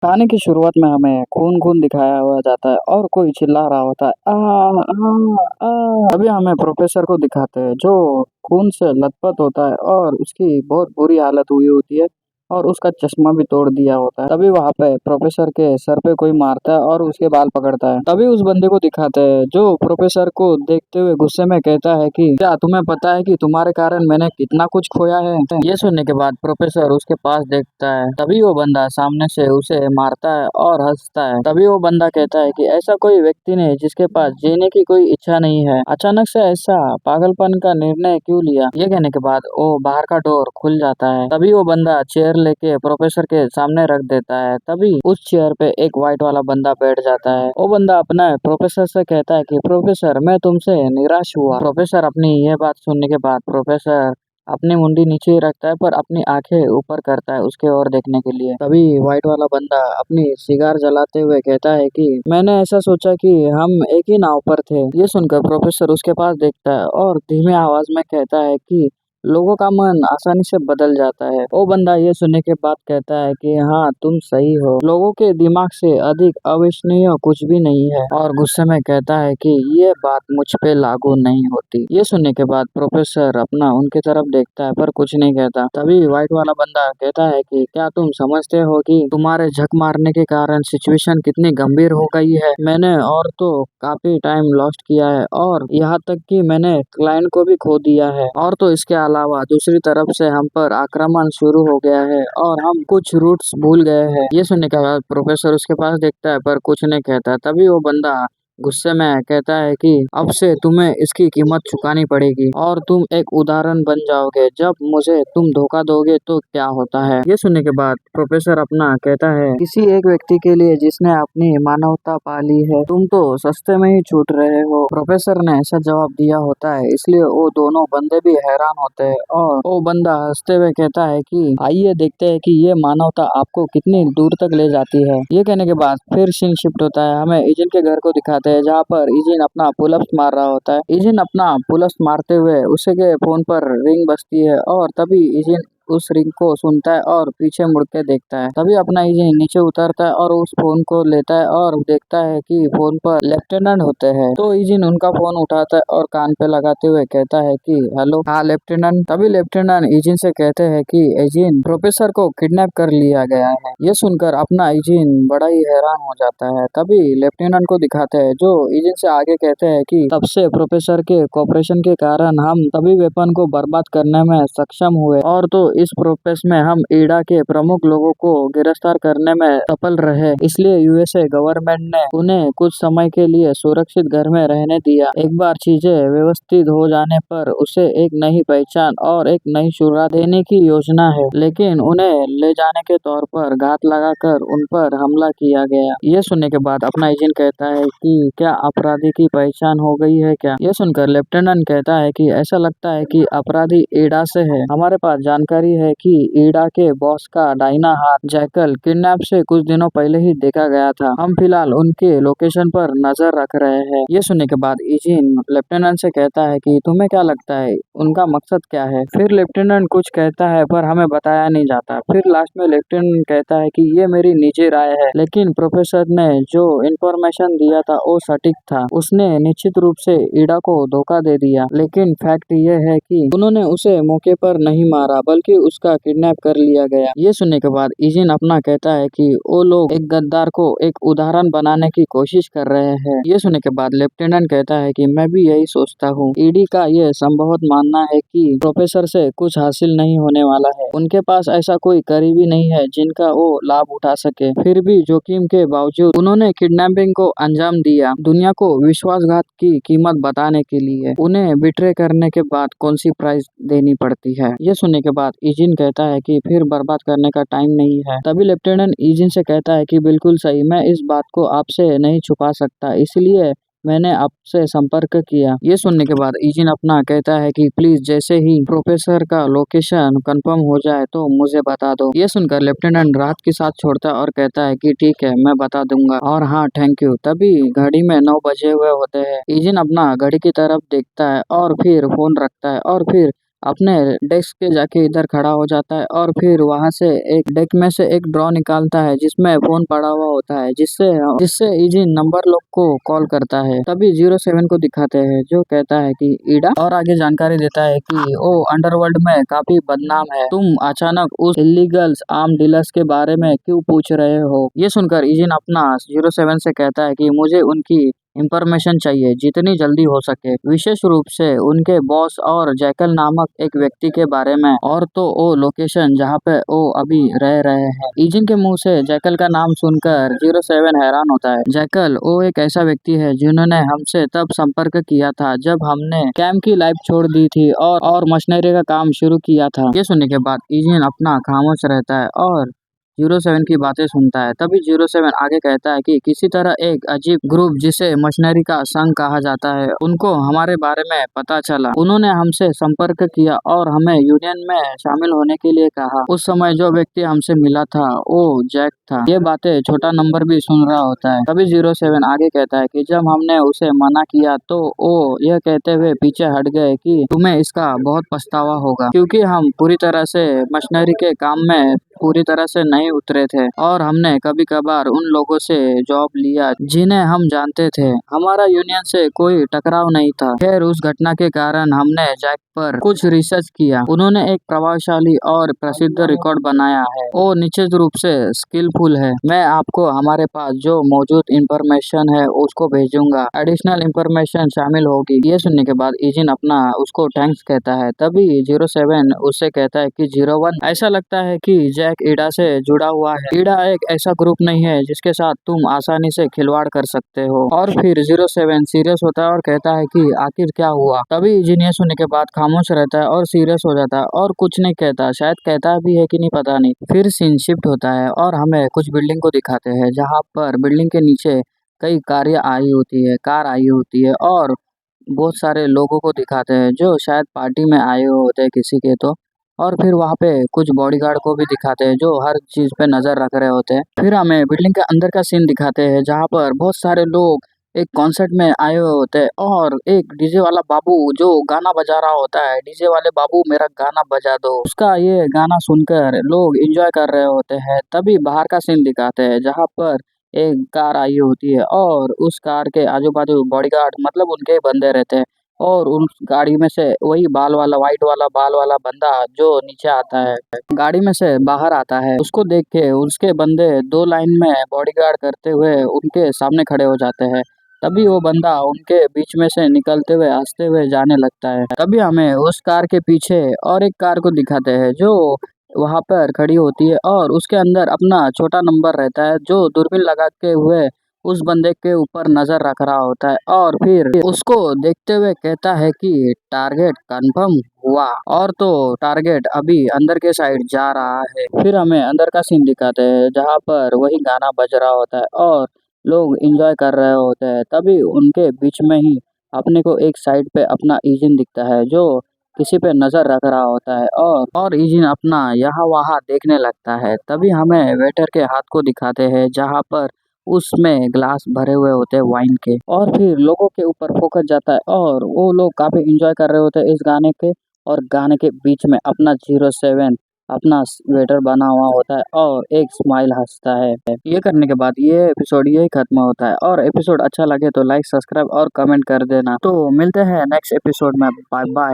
कहानी की शुरुआत में हमें खून-खून दिखाया हुआ जाता है और कोई चिल्ला रहा होता है तभी हमें प्रोफ़ेसर को दिखाते हैं जो खून से लथपथ होता है और उसकी बहुत बुरी हालत हुई होती है और उसका चश्मा भी तोड़ दिया होता है। तभी वहाँ पे प्रोफ़ेसर के सर पे कोई मारता है और उसके बाल पकड़ता है। तभी उस बंदे को दिखाते हैं जो प्रोफ़ेसर को देखते हुए गुस्से में कहता है कि क्या तुम्हें पता है कि तुम्हारे कारण मैंने कितना कुछ खोया है? ये सुनने के बाद प्रोफ़ेसर उसके पास देखता है। तभी वो बंदा सामने से उसे मारता है और हँसता है। तभी वो बंदा कहता है कि ऐसा कोई व्यक्ति नहीं जिसके पास जीने की कोई इच्छा नहीं है। अचानक से ऐसा पागलपन का निर्णय क्यों लिया? ये कहने के बाद वो बाहर का डोर खुल जाता है। तभी वो बंदा चेयर लेके प्रोफ़ेसर के सामने रख देता है। तभी उस चेयर पे एक व्हाइट वाला बंदा बैठ जाता है। वो बंदा अपना प्रोफ़ेसर से कहता है कि प्रोफ़ेसर मैं तुमसे निराश हुआ। प्रोफ़ेसर अपनी ये बात सुनने के बाद प्रोफ़ेसर अपनी मुंडी नीचे ही रखता है पर अपनी आंखें ऊपर करता है उसके ओर देखने के लिए। तभी व्हाइट वाला बंदा अपनी सिगार जलाते हुए कहता है कि मैंने ऐसा सोचा कि हम एक ही नाव पर थे। ये सुनकर प्रोफ़ेसर उसके पास देखता है और धीमी आवाज में कहता है कि लोगों का मन आसानी से बदल जाता है। वो बंदा ये सुनने के बाद कहता है कि हाँ तुम सही हो, लोगों के दिमाग से अधिक अविश्वसनीय कुछ भी नहीं है और गुस्से में कहता है कि ये बात मुझ पे लागू नहीं होती। ये सुनने के बाद प्रोफ़ेसर अपना उनकी तरफ देखता है पर कुछ नहीं कहता। तभी व्हाइट वाला बंदा कहता है कि क्या तुम समझते हो कि तुम्हारे झक मारने के कारण सिचुएशन कितनी गंभीर हो गई है? मैंने और तो काफी टाइम लॉस्ट किया है और यहाँ तक कि मैंने क्लाइंट को भी खो दिया है और तो इसके अलावा दूसरी तरफ से हम पर आक्रमण शुरू हो गया है और हम कुछ रूट्स भूल गए हैं। ये सुनने के बाद प्रोफ़ेसर उसके पास देखता है पर कुछ नहीं कहता। तभी वो बंदा गुस्से में कहता है कि अब से तुम्हें इसकी कीमत चुकानी पड़ेगी और तुम एक उदाहरण बन जाओगे। जब मुझे तुम धोखा दोगे तो क्या होता है? ये सुनने के बाद प्रोफ़ेसर अपना कहता है किसी एक व्यक्ति के लिए जिसने अपनी मानवता पाली है तुम तो सस्ते में ही छूट रहे हो। प्रोफ़ेसर ने ऐसा जवाब दिया होता है इसलिए वो दोनों बंदे भी हैरान होते हैं और वो बंदा हंसते हुए कहता है कि आइए देखते हैं कि ये मानवता आपको कितनी दूर तक ले जाती है। ये कहने के बाद फिर सीन शिफ्ट होता है। हमें इजिन के घर को दिखाते हैं जहाँ पर इजिन अपना पुलअप्स मार रहा होता है। इजिन अपना पुलअप्स मारते हुए उसे के फोन पर रिंग बजती है और तभी इजिन उस रिंग को सुनता है और पीछे मुड़ के देखता है। तभी अपना इजिन नीचे उतरता है और उस फोन को लेता है और देखता है कि फोन पर लेफ्टिनेंट होते हैं। तो इजिन उनका फोन उठाता है और कान पे लगाते हुए कहता है कि हेलो हाँ लेफ्टिनेंट। तभी लेफ्टिनेंट इजिन से कहते हैं कि इजिन प्रोफ़ेसर को किडनैप कर लिया गया है। ये सुनकर अपना इजिन बड़ा ही हैरान हो जाता है। तभी लेफ्टिनेंट को दिखाते हैं जो इजिन से आगे कहते हैं कि तब से प्रोफ़ेसर के कोऑपरेशन के कारण हम तभी वेपन को बर्बाद करने में सक्षम हुए और तो इस प्रोसेस में हम ईडा के प्रमुख लोगों को गिरफ्तार करने में सफल रहे। इसलिए यूएसए गवर्नमेंट ने उन्हें कुछ समय के लिए सुरक्षित घर में रहने दिया। एक बार चीजें व्यवस्थित हो जाने पर उसे एक नई पहचान और एक नई शुरुआत देने की योजना है, लेकिन उन्हें ले जाने के तौर पर घात लगाकर उन पर हमला किया गया। ये सुनने के बाद अपना एजेंट कहता है कि क्या अपराधी की पहचान हो गई है क्या? ये सुनकर लेफ्टिनेंट कहता है कि ऐसा लगता है कि अपराधी ईडा से है। हमारे पास जानकारी है कि ईडा के बॉस का दाहिना हाथ जैकल किडनैप से कुछ दिनों पहले ही देखा गया था। हम फिलहाल उनके लोकेशन पर नजर रख रहे हैं। ये सुनने के बाद इजिन लेफ्टिनेंट से कहता है कि तुम्हें क्या लगता है उनका मकसद क्या है? फिर लेफ्टिनेंट कुछ कहता है पर हमें बताया नहीं जाता। फिर लास्ट में लेफ्टिनेंट कहता है कि ये मेरी निजी राय है, लेकिन प्रोफेसर ने जो इन्फॉर्मेशन दिया था वो सटीक था। उसने निश्चित रूप से ईडा को धोखा दे दिया, लेकिन फैक्ट ये है कि उन्होंने उसे मौके पर नहीं मारा बल्कि उसका किडनैप कर लिया गया। ये सुनने के बाद इजिन अपना कहता है कि वो लोग एक गद्दार को एक उदाहरण बनाने की कोशिश कर रहे हैं। ये सुनने के बाद लेफ्टिनेंट कहता है कि मैं भी यही सोचता हूँ। ईडी का ये संभवत मानना है कि प्रोफेसर से कुछ हासिल नहीं होने वाला है। उनके पास ऐसा कोई करीबी नहीं है जिनका वो लाभ उठा सके। फिर भी जोखिम के बावजूद उन्होंने किडनैपिंग को अंजाम दिया, दुनिया को विश्वासघात की कीमत बताने के लिए। उन्हें बिट्रे करने के बाद कौन सी प्राइस देनी पड़ती है? ये सुनने के बाद इजिन कहता है कि फिर बर्बाद करने का टाइम नहीं है। तभी लेफ्टिनेंट इजिन से कहता है कि बिल्कुल सही, मैं इस बात को आपसे नहीं छुपा सकता, इसलिए मैंने आपसे संपर्क किया। ये सुनने के बाद इजिन अपना कहता है कि प्लीज जैसे ही प्रोफेसर का लोकेशन कंफर्म हो जाए तो मुझे बता दो। ये सुनकर लेफ्टिनेंट राहत के साथ छोड़ता है और कहता है कि ठीक है, मैं बता दूंगा और हाँ थैंक यू। तभी घड़ी में 9 बजे हुए होते हैं। इजिन अपना घड़ी की तरफ देखता है और फिर फोन रखता है और फिर अपने डेस्क के जाके इधर खड़ा हो जाता है और फिर वहां से एक डेक में से एक ड्रॉ निकालता है जिसमें फोन पड़ा हुआ होता है, जिससे जिससे इजी नंबर लोग को कॉल करता है। तभी 07 को दिखाते हैं जो कहता है कि ईडा, और आगे जानकारी देता है कि ओ अंडरवर्ल्ड में काफी बदनाम है, तुम अचानक उस इलीगल्स आर्म डीलर्स के बारे में क्यों पूछ रहे हो। ये सुनकर इजिन अपना 07 से कहता है कि मुझे उनकी इंफॉर्मेशन चाहिए जितनी जल्दी हो सके, विशेष रूप से उनके बॉस और जैकल नामक एक व्यक्ति के बारे में, और तो वो लोकेशन जहाँ पे वो अभी रह रहे हैं। इजिन के मुंह से जैकल का नाम सुनकर 07 हैरान होता है। जैकल वो एक ऐसा व्यक्ति है जिन्होंने हमसे तब संपर्क किया था जब हमने कैंप की लाइफ छोड़ दी थी और मशीनरी का काम शुरू किया था। ये सुनने के बाद इजिन अपना खामोश रहता है और 07 की बातें सुनता है। तभी 07 आगे कहता है कि किसी तरह एक अजीब ग्रुप जिसे मशीनरी का संघ कहा जाता है, उनको हमारे बारे में पता चला। उन्होंने हमसे संपर्क किया और हमें यूनियन में शामिल होने के लिए कहा। उस समय जो व्यक्ति हमसे मिला था वो जैक था। ये बातें छोटा नंबर भी सुन रहा होता है। तभी 07 आगे कहता है कि जब हमने उसे मना किया तो वो यह कहते हुए पीछे हट गए कि तुम्हें इसका बहुत पछतावा होगा, क्योंकि हम पूरी तरह से मशीनरी के काम में पूरी तरह से नहीं उतरे थे और हमने कभी कभार उन लोगों से जॉब लिया जिन्हें हम जानते थे। हमारा यूनियन से कोई टकराव नहीं था। खैर उस घटना के कारण हमने जैक पर कुछ रिसर्च किया। उन्होंने एक प्रभावशाली और प्रसिद्ध रिकॉर्ड बनाया है। वो निश्चित रूप से स्किलफुल है। मैं आपको हमारे पास जो मौजूद इंफॉर्मेशन है उसको भेजूंगा, एडिशनल इंफॉर्मेशन शामिल होगी। ये सुनने के बाद इजिन अपना उसको थैंक्स कहता है। तभी 07 उससे कहता है कि 01 ऐसा लगता है कि जैक ईडा से जुड़ा हुआ है। ईडा एक ऐसा ग्रुप नहीं है जिसके साथ तुम आसानी से खिलवाड़ कर सकते हो। और फिर 07 सीरियस होता है और कहता है कि आखिर क्या हुआ। तभी इजिन सुनने के बाद खामोश रहता है और सीरियस हो जाता है और कुछ नहीं कहता, शायद कहता भी है कि नहीं पता नहीं। फिर सीन शिफ्ट होता है और हमें कुछ बिल्डिंग को दिखाते हैं जहाँ पर बिल्डिंग के नीचे कई कार आई होती है और बहुत सारे लोगों को दिखाते हैं जो शायद पार्टी में आए हुए होते हैं किसी के तो। और फिर वहाँ पे कुछ बॉडीगार्ड को भी दिखाते हैं जो हर चीज पे नजर रख रहे होते हैं। फिर हमें बिल्डिंग के अंदर का सीन दिखाते हैं जहाँ पर बहुत सारे लोग एक कॉन्सर्ट में आए हुए होते हैं और एक डीजे वाला बाबू जो गाना बजा रहा होता है, डीजे वाले बाबू मेरा गाना बजा दो, उसका ये गाना सुनकर लोग एंजॉय कर रहे होते हैं। तभी बाहर का सीन दिखाते हैं जहाँ पर एक कार आई होती है और उस कार के आजू बाजू बॉडीगार्ड मतलब उनके बंदे रहते हैं और उन गाड़ी में से वही व्हाइट वाला बाल वाला बंदा जो नीचे आता है, गाड़ी में से बाहर आता है, उसको देख के उसके बंदे दो लाइन में बॉडीगार्ड करते हुए उनके सामने खड़े हो जाते हैं। तभी वो बंदा उनके बीच में से निकलते हुए हंसते हुए जाने लगता है। तभी हमें उस कार के पीछे और एक कार को दिखाते हैं जो वहां पर खड़ी होती है और उसके अंदर अपना छोटा नंबर रहता है जो दूरबीन लगा के हुए उस बंदे के ऊपर नजर रख रहा होता है और फिर उसको देखते हुए कहता है कि टारगेट कंफर्म हुआ, और तो टारगेट अभी अंदर के साइड जा रहा है। फिर हमें अंदर का सीन दिखाते हैं जहाँ पर वही गाना बज रहा होता है और लोग एंजॉय कर रहे होते हैं। तभी उनके बीच में ही अपने को एक साइड पे अपना इजिन दिखता है जो किसी पे नजर रख रहा होता है और इजिन अपना यहाँ वहाँ देखने लगता है। तभी हमें वेटर के हाथ को दिखाते हैं जहाँ पर उसमें ग्लास भरे हुए होते हैं वाइन के, और फिर लोगों के ऊपर फोकस जाता है और वो लोग काफी एंजॉय कर रहे होते हैं इस गाने के, और गाने के बीच में अपना 07 अपना वेटर बना हुआ होता है और एक स्माइल हंसता है। ये करने के बाद ये एपिसोड यही खत्म होता है। और एपिसोड अच्छा लगे तो लाइक सब्सक्राइब और कमेंट कर देना। तो मिलते हैं नेक्स्ट एपिसोड में। Bye bye.